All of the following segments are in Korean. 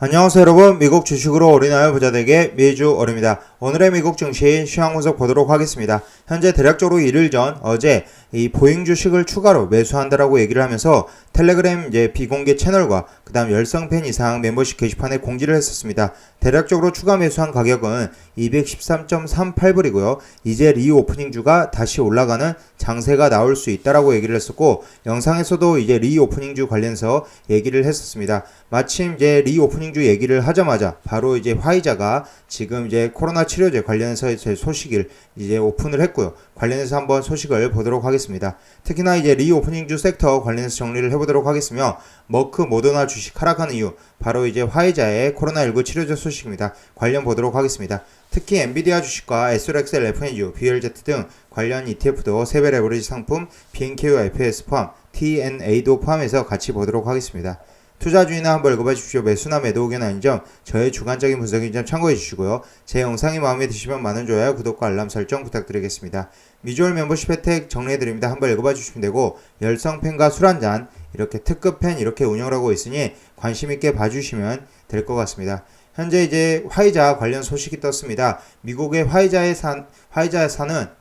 안녕하세요 여러분, 미국 주식으로 올인하여 부자되게 미주얼입니다. 오늘의 미국 증시 시황 분석 보도록 하겠습니다. 현재 대략적으로 이틀 전 어제 이 보잉 주식을 추가로 매수한다라고 얘기를 하면서 텔레그램 비공개 채널과 그 다음 열성팬 이상 멤버십 게시판에 공지를 했었습니다. 대략적으로 추가 매수한 가격은 213.38불이고요. 이제 리오프닝주가 다시 올라가는 장세가 나올 수 있다라고 얘기를 했었고, 영상에서도 이제 리오프닝주 관련해서 얘기를 했었습니다. 마침 이제 리오프닝주 얘기를 하자마자 바로 이제 화이자가 지금 이제 코로나 치료제 관련해서 제 소식을 이제 오픈을 했고요. 관련해서 한번 소식을 보도록 하겠습니다. 특히나 이제 리오프닝주 섹터 관련해서 정리를 해보도록 하겠으며, 머크 모더나 주식 하락하는 이유, 바로 이제 화이자의 코로나19 치료제 소식입니다. 관련 보도록 하겠습니다. 특히 엔비디아 주식과 SRXL, FNU, BLZ 등 관련 ETF도 세배 레버리지 상품, BNK와 FS 포함, TNA도 포함해서 같이 보도록 하겠습니다. 투자 주의나 한번 읽어봐 주십시오. 매수나 매도 의견 아닌 점, 저의 주관적인 분석인 점 참고해 주시고요. 제 영상이 마음에 드시면 많은 좋아요, 구독과 알람 설정 부탁드리겠습니다. 미주얼 멤버십 혜택 정리해드립니다. 한번 읽어봐 주시면 되고, 열성팬과 술 한잔, 이렇게 특급 팬 이렇게 운영을 하고 있으니 관심있게 봐주시면 될 것 같습니다. 현재 이제 화이자 관련 소식이 떴습니다. 미국의 화이자사는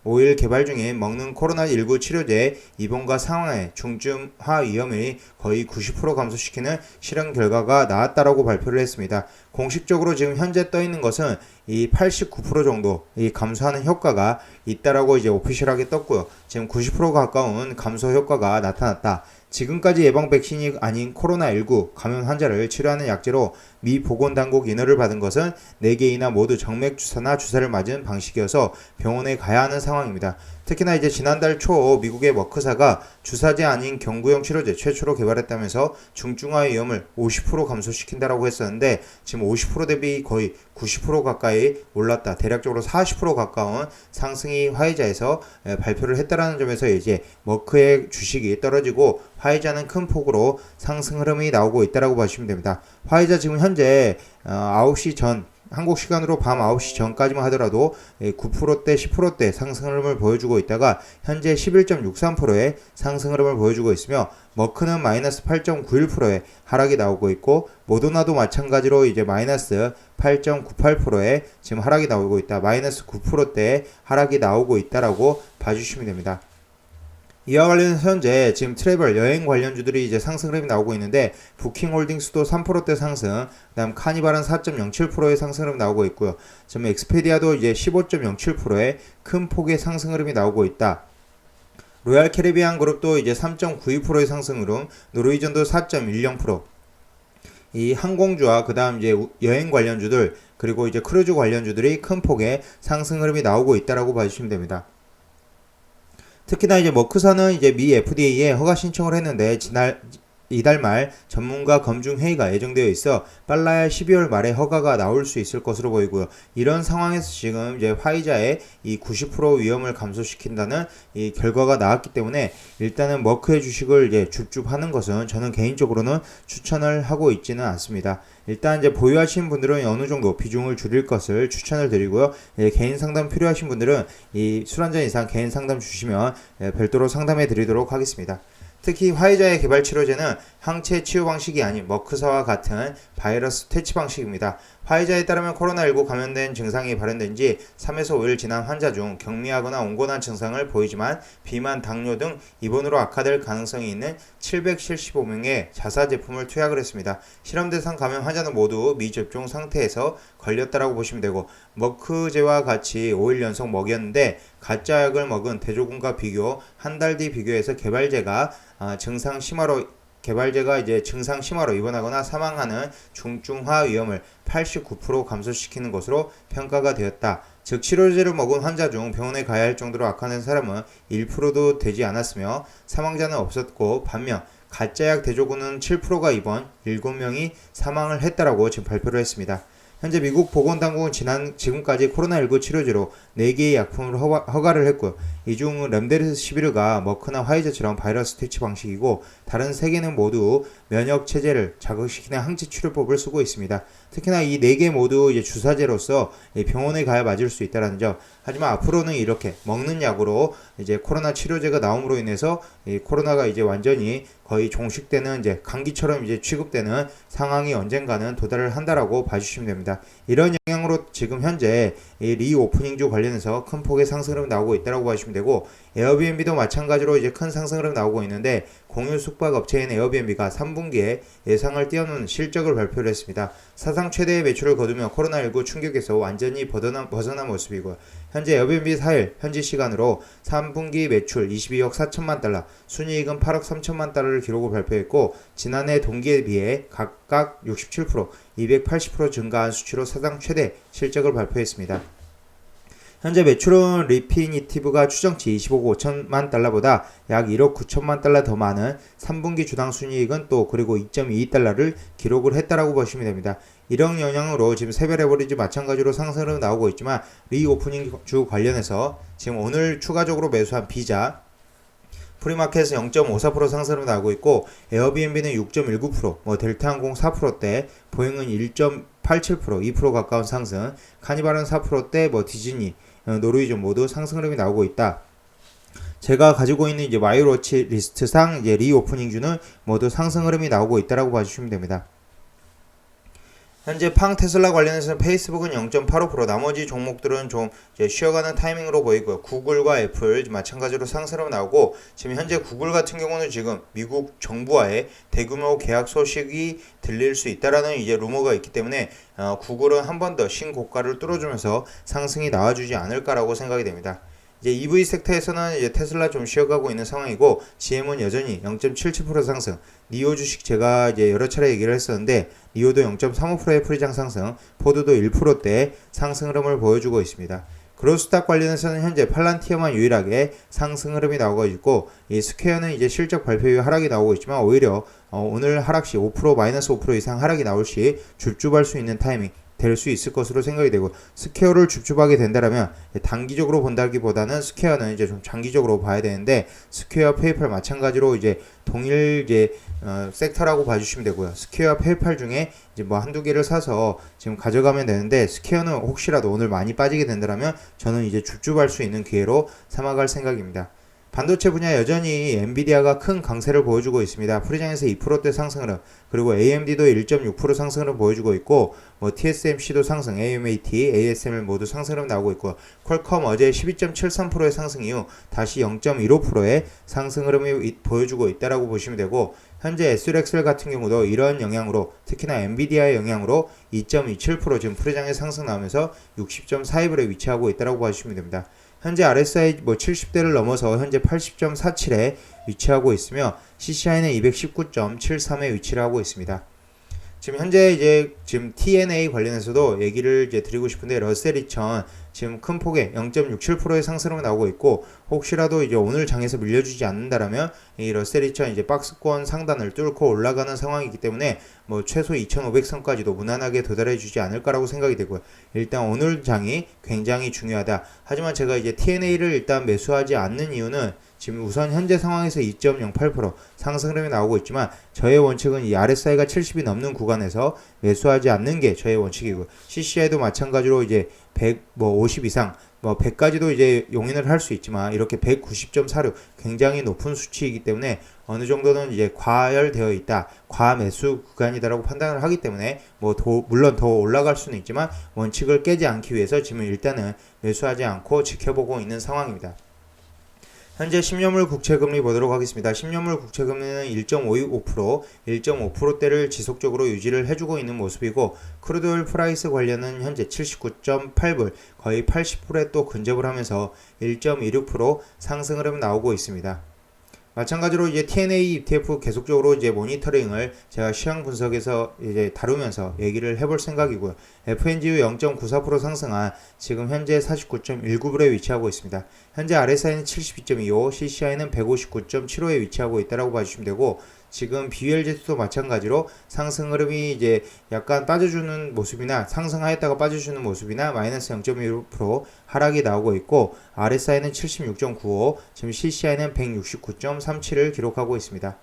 5일 개발 중인 먹는 코로나19 치료제의 입원과 상황의 중증화 위험을 거의 90% 감소시키는 실험 결과가 나왔다라고 발표를 했습니다. 공식적으로 지금 현재 떠 있는 것은 이 89% 정도 이 감소하는 효과가 있다라고 이제 오피셜하게 떴고요. 지금 90% 가까운 감소 효과가 나타났다. 지금까지 예방 백신이 아닌 코로나19 감염 환자를 치료하는 약제로 미 보건당국 인허를 받은 것은 4개이나 모두 정맥주사나 주사를 맞은 방식이어서 병원에 가야 하는 상황입니다. 특히나 이제 지난달 초 미국의 머크사가 주사제 아닌 경구용 치료제 최초로 개발했다면서 중증화 위험을 50% 감소시킨다라고 했었는데, 지금 50% 대비 거의 90% 가까이 올랐다. 대략적으로 40% 가까운 상승이 화이자에서 발표를 했다라는 점에서 이제 머크의 주식이 떨어지고 화이자는 큰 폭으로 상승 흐름이 나오고 있다라고 보시면 됩니다. 화이자 지금 현재 9시 전 한국 시간으로 밤 9시 전까지만 하더라도 9%대 10%대 상승 흐름을 보여주고 있다가 현재 11.63%의 상승 흐름을 보여주고 있으며, 머크는 마이너스 8.91%의 하락이 나오고 있고, 모더나도 마찬가지로 이제 마이너스 8.98%의 지금 하락이 나오고 있다. 마이너스 9%대의 하락이 나오고 있다라고 봐주시면 됩니다. 이와 관련해서 현재 지금 트래블 여행 관련주들이 이제 상승 흐름이 나오고 있는데, 부킹홀딩스도 3%대 상승, 그다음 카니발은 4.07%의 상승 흐름이 나오고 있고요. 지금 엑스페디아도 이제 15.07%의 큰 폭의 상승 흐름이 나오고 있다. 로얄 캐리비안 그룹도 이제 3.92%의 상승 흐름, 노르웨이전도 4.10%. 이 항공주와 그 다음 이제 여행 관련주들, 그리고 이제 크루즈 관련주들이 큰 폭의 상승 흐름이 나오고 있다라고 봐주시면 됩니다. 특히나 이제 머크사는 이제 미 FDA에 허가 신청을 했는데, 이달 말 전문가 검증 회의가 예정되어 있어 빨라야 12월 말에 허가가 나올 수 있을 것으로 보이고요. 이런 상황에서 지금 이제 화이자의 이 90% 위험을 감소시킨다는 이 결과가 나왔기 때문에, 일단은 머크의 주식을 이제 줍줍하는 것은 저는 개인적으로는 추천을 하고 있지는 않습니다. 일단 이제 보유하시는 분들은 어느 정도 비중을 줄일 것을 추천을 드리고요. 개인 상담 필요하신 분들은 이 술 한잔 이상 개인 상담 주시면 별도로 상담해 드리도록 하겠습니다. 특히 화이자의 개발 치료제는 항체 치유 방식이 아닌 머크사와 같은 바이러스 퇴치 방식입니다. 화이자에 따르면 코로나19 감염된 증상이 발현된 지 3에서 5일 지난 환자 중 경미하거나 온건한 증상을 보이지만 비만, 당뇨 등 입원으로 악화될 가능성이 있는 775명의 자사 제품을 투약을 했습니다. 실험 대상 감염 환자는 모두 미접종 상태에서 걸렸다라고 보시면 되고, 머크제와 같이 5일 연속 먹였는데 가짜 약을 먹은 대조군과 비교, 한 달 뒤 비교해서 개발제가 증상 심화로 입원하거나 사망하는 중증화 위험을 89% 감소시키는 것으로 평가가 되었다. 즉 치료제를 먹은 환자 중 병원에 가야 할 정도로 악화된 사람은 1%도 되지 않았으며 사망자는 없었고, 반면 가짜약 대조군은 7%가 입원, 7명이 사망을 했다라고 지금 발표를 했습니다. 현재 미국 보건당국은 지금까지 코로나19 치료제로 4개의 약품을 허가를 했고요. 이 중 렘데시비르가 머크나 화이자처럼 바이러스 퇴치 방식이고 다른 3개는 모두 면역 체제를 자극시키는 항체 치료법을 쓰고 있습니다. 특히나 이 4개 모두 이제 주사제로서 병원에 가야 맞을 수 있다는 점. 하지만 앞으로는 이렇게 먹는 약으로 이제 코로나 치료제가 나옴으로 인해서 이 코로나가 이제 완전히 거의 종식되는 이제 감기처럼 이제 취급되는 상황이 언젠가는 도달을 한다라고 봐주시면 됩니다. 이런 영향으로 지금 현재 이 리오프닝주 관련해서 큰 폭의 상승으로 나오고 있다고 봐주시면 되고, 에어비앤비도 마찬가지로 이제 큰 상승으로 나오고 있는데, 공유 숙박 업체인 에어비앤비가 3분기에 예상을 뛰어넘는 실적을 발표를 했습니다. 사상 최대의 매출을 거두며 코로나19 충격에서 완전히 벗어난 모습이고요. 현재 에어비앤비 4일 현지 시간으로 3분기 매출 22억 4천만 달러, 순이익은 8억 3천만 달러를 기록을 발표했고, 지난해 동기에 비해 각각 67%, 280% 증가한 수치로 사상 최대 실적을 발표했습니다. 현재 매출은 리피니티브가 추정치 25억 5천만 달러보다 약 1억 9천만 달러 더 많은 3분기 주당 순이익은 또 그리고 2.22달러를 기록을 했다라고 보시면 됩니다. 이런 영향으로 지금 세별 에버리지 마찬가지로 상승으로 나오고 있지만, 리오프닝 주 관련해서 지금 오늘 추가적으로 매수한 비자 프리마켓은 0.54% 상승으로 나오고 있고, 에어비앤비는 6.19%, 델타항공 4%대, 보잉은 1.87%, 2% 가까운 상승, 카니발은 4%대, 디즈니, 노르웨이전 모두 상승 흐름이 나오고 있다. 제가 가지고 있는 이제 마이워치 리스트상 이제 리오프닝주는 모두 상승 흐름이 나오고 있다라고 봐주시면 됩니다. 현재 팡 테슬라 관련해서는 페이스북은 0.85%, 나머지 종목들은 좀 이제 쉬어가는 타이밍으로 보이고요. 구글과 애플 마찬가지로 상승으로 나오고, 지금 현재 구글 같은 경우는 지금 미국 정부와의 대규모 계약 소식이 들릴 수 있다라는 이제 루머가 있기 때문에 구글은 한 번 더 신고가를 뚫어주면서 상승이 나와주지 않을까라고 생각이 됩니다. 이제 EV 섹터에서는 이제 테슬라 좀 쉬어가고 있는 상황이고, GM은 여전히 0.77% 상승, 니오 주식 제가 이제 여러 차례 얘기를 했었는데, 니오도 0.35%의 프리장 상승, 포드도 1%대 상승 흐름을 보여주고 있습니다. 그로스탁 관련해서는 현재 팔란티어만 유일하게 상승 흐름이 나오고 있고, 이 스퀘어는 이제 실적 발표 이후 하락이 나오고 있지만, 오히려 오늘 하락 시 5% 마이너스 5% 이상 하락이 나올 시 줍줍할 수 있는 타이밍 될 수 있을 것으로 생각이 되고, 스퀘어를 줍줍하게 된다라면 단기적으로 본다기보다는 스퀘어는 이제 좀 장기적으로 봐야 되는데, 스퀘어 페이팔 마찬가지로 이제 동일 이제 섹터라고 봐주시면 되고요. 스퀘어 페이팔 중에 이제 한두 개를 사서 지금 가져가면 되는데, 스퀘어는 혹시라도 오늘 많이 빠지게 된다라면 저는 이제 줍줍할 수 있는 기회로 삼아갈 생각입니다. 반도체 분야 여전히 엔비디아가 큰 강세를 보여주고 있습니다. 프리장에서 2%대 상승을, 그리고 AMD도 1.6% 상승을 보여주고 있고, TSMC도 상승, AMAT, ASML 모두 상승을 나오고 있고, 퀄컴 어제 12.73%의 상승 이후 다시 0.15%의 상승 흐름이 보여주고 있다라고 보시면 되고, 현재 SRXL 같은 경우도 이런 영향으로, 특히나 엔비디아의 영향으로 2.27% 지금 프리장에 상승 나오면서 60.42불에 위치하고 있다라고 봐주시면 됩니다. 현재 RSI 70대를 넘어서 현재 80.47에 위치하고 있으며, CCI는 219.73에 위치를 하고 있습니다. 지금 현재 지금 TNA 관련해서도 얘기를 드리고 싶은데, 러셀 2000 지금 큰 폭의 0.67%의 상승으로 나오고 있고, 혹시라도 이제 오늘 장에서 밀려주지 않는다라면 이 러셀 2000 이제 박스권 상단을 뚫고 올라가는 상황이기 때문에 최소 2500선까지도 무난하게 도달해주지 않을까라고 생각이 되고요. 일단 오늘 장이 굉장히 중요하다. 하지만 제가 이제 TNA를 일단 매수하지 않는 이유는, 지금 우선 현재 상황에서 2.08% 상승 흐름이 나오고 있지만, 저의 원칙은 이 RSI가 70이 넘는 구간에서 매수하지 않는 게 저의 원칙이고, CCI도 마찬가지로 이제 150 이상 100까지도 이제 용인을 할 수 있지만, 이렇게 190.46 굉장히 높은 수치이기 때문에 어느 정도는 이제 과열되어 있다, 과매수 구간이다라고 판단을 하기 때문에 물론 더 올라갈 수는 있지만 원칙을 깨지 않기 위해서 지금 일단은 매수하지 않고 지켜보고 있는 상황입니다. 현재 10년물 국채금리 보도록 하겠습니다. 10년물 국채금리는 1.55%, 1.5%대를 지속적으로 유지를 해주고 있는 모습이고, 크루드오일 프라이스 관련은 현재 79.8불, 거의 80불에 또 근접을 하면서 1.26% 상승 흐름 나오고 있습니다. 마찬가지로 이제 TNA ETF 계속적으로 이제 모니터링을 제가 시황 분석에서 이제 다루면서 얘기를 해볼 생각이고요. FNGU 0.94% 상승한 지금 현재 49.19불에 위치하고 있습니다. 현재 RSI는 72.25, CCI는 159.75에 위치하고 있다라고 봐주시면 되고, 지금 BLG도 마찬가지로 상승 흐름이 이제 약간 빠져주는 모습이나 상승하였다가 빠져주는 모습이나 마이너스 0.1% 하락이 나오고 있고, RSI는 76.95, 지금 CCI는 169.37을 기록하고 있습니다.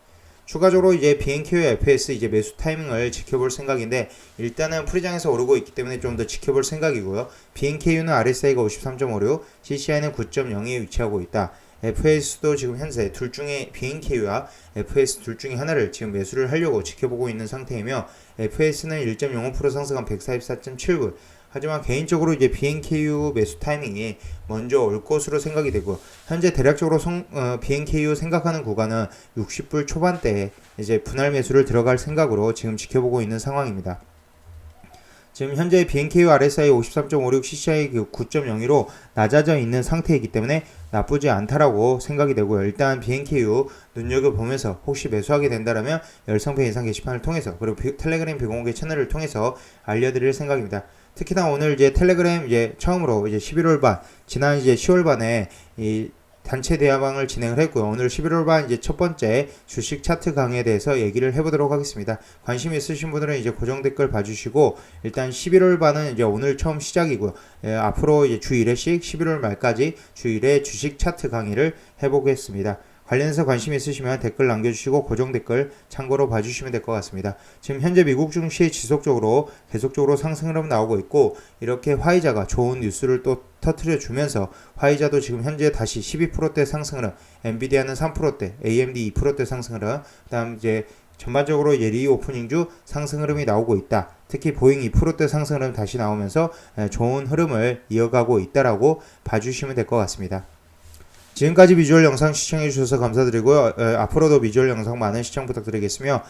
추가적으로 이제 BNK와 FS 이제 매수 타이밍을 지켜볼 생각인데, 일단은 프리장에서 오르고 있기 때문에 좀 더 지켜볼 생각이고요. BNKU는 RSI가 53.56, CCI는 9.02에 위치하고 있다. FS도 지금 현재 둘 중에 BNKU와 FS 둘 중에 하나를 지금 매수를 하려고 지켜보고 있는 상태이며, FS는 1.05% 상승한 144.79. 하지만 개인적으로 이제 BNKU 매수 타이밍이 먼저 올 것으로 생각이 되고, 현재 대략적으로 BNKU 생각하는 구간은 60불 초반대에 이제 분할 매수를 들어갈 생각으로 지금 지켜보고 있는 상황입니다. 지금 현재 BNKU RSI 53.56, CCI 9.02로 낮아져 있는 상태이기 때문에 나쁘지 않다라고 생각이 되고요. 일단 BNKU 눈여겨보면서 혹시 매수하게 된다라면 열성페 인상 게시판을 통해서, 그리고 텔레그램 비공개 채널을 통해서 알려드릴 생각입니다. 특히나 오늘 이제 텔레그램 이제 처음으로 이제 11월 반, 지난 이제 10월 반에 이 단체 대화방을 진행을 했고요. 오늘 11월 반 이제 첫 번째 주식 차트 강의에 대해서 얘기를 해보도록 하겠습니다. 관심 있으신 분들은 이제 고정 댓글 봐주시고, 일단 11월 반은 이제 오늘 처음 시작이고요. 앞으로 이제 주 1회씩 11월 말까지 주 1회 주식 차트 강의를 해보겠습니다. 관련해서 관심 있으시면 댓글 남겨주시고 고정 댓글 참고로 봐주시면 될 것 같습니다. 지금 현재 미국 증시 지속적으로 계속적으로 상승 흐름 나오고 있고, 이렇게 화이자가 좋은 뉴스를 또 터트려 주면서 화이자도 지금 현재 다시 12%대 상승 흐름, 엔비디아는 3%대, AMD 2%대 상승 흐름, 그다음 이제 전반적으로 리 오프닝주 상승 흐름이 나오고 있다. 특히 보잉 2%대 상승 흐름 다시 나오면서 좋은 흐름을 이어가고 있다라고 봐주시면 될 것 같습니다. 지금까지 비주얼 영상 시청해주셔서 감사드리고요. 앞으로도 비주얼 영상 많은 시청 부탁드리겠으며,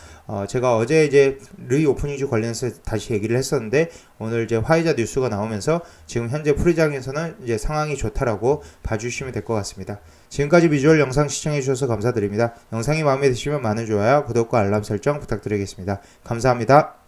제가 어제 이제 르이 오프닝주 관련해서 다시 얘기를 했었는데, 오늘 이제 화이자 뉴스가 나오면서 지금 현재 프리장에서는 이제 상황이 좋다라고 봐주시면 될 것 같습니다. 지금까지 비주얼 영상 시청해주셔서 감사드립니다. 영상이 마음에 드시면 많은 좋아요, 구독과 알람 설정 부탁드리겠습니다. 감사합니다.